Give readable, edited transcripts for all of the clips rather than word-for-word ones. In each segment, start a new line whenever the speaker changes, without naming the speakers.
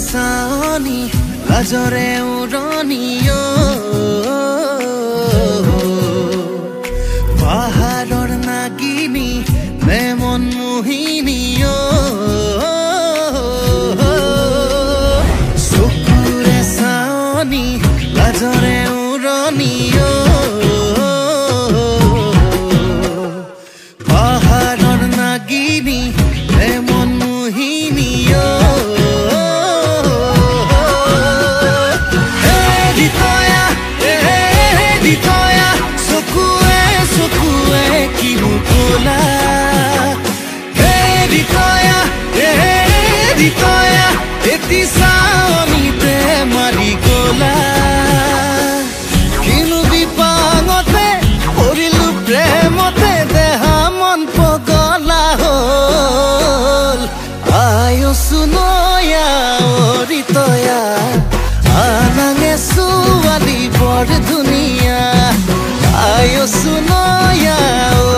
চানি লাজৰে উৰণিও পাহাৰৰ নাগিনী নে মন মোহিনীও চকুৰে চানি লাজৰে উৰণিও পাহাৰৰ নাগিনী নে মন মোহিনীও এটি চাৱনিতে মাৰি গলা কিনো বিপাঙতে পৰিলো প্ৰেমতে দেহা মন পগলা হ'ল আয়সু নয়া অৰিতয়া আনাঙে ছোৱালী বৰ ধুনীয়া আয়সু নয়া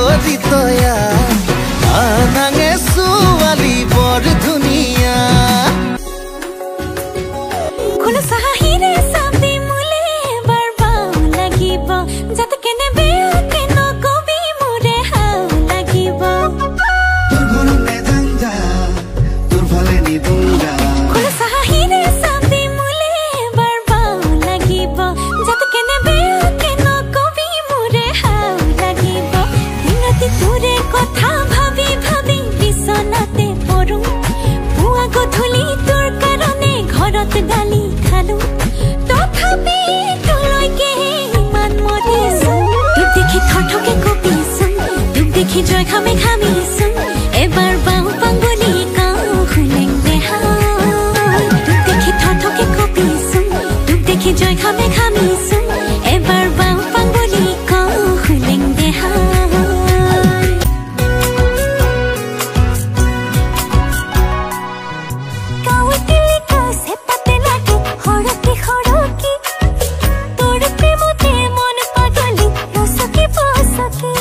অৰিতয়া আনাঙে ছোৱালী বৰ ধুনীয়া
জয় খামে খামিছোন এবাৰ বাও পাঙ্গলি কাও খুলেং দেহা তোক দেখি থথকে কপিছোন তোক দেখি জয় খামে খামিছোন এবাৰ বাও পাঙ্গলি কাও খুলেং দেহা কাউটিলি কাছে পাতে লাগে হৰকি হৰকি তোৰ প্ৰেমতে মন পাগলি ৰসকি পসকি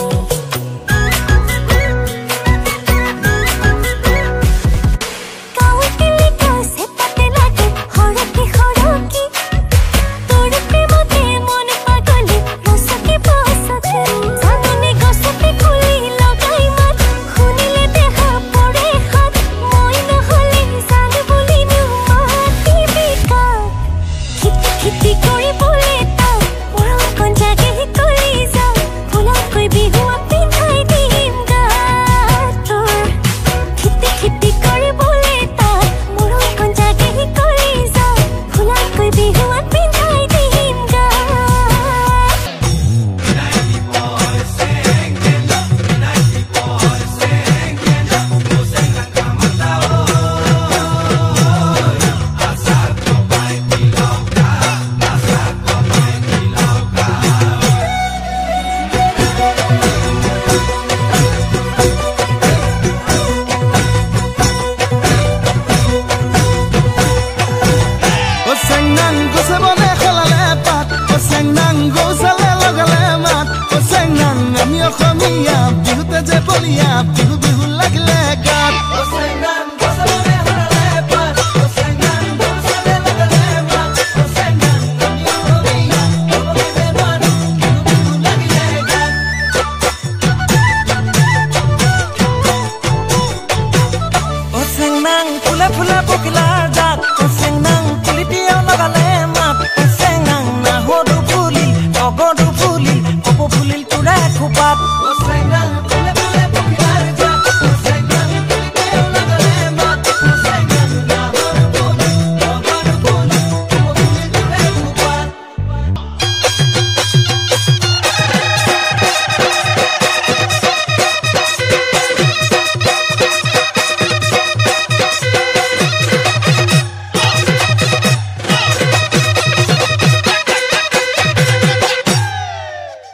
বিহু বিহু লাগিলে গাত ফুলা ফুলা পকিলা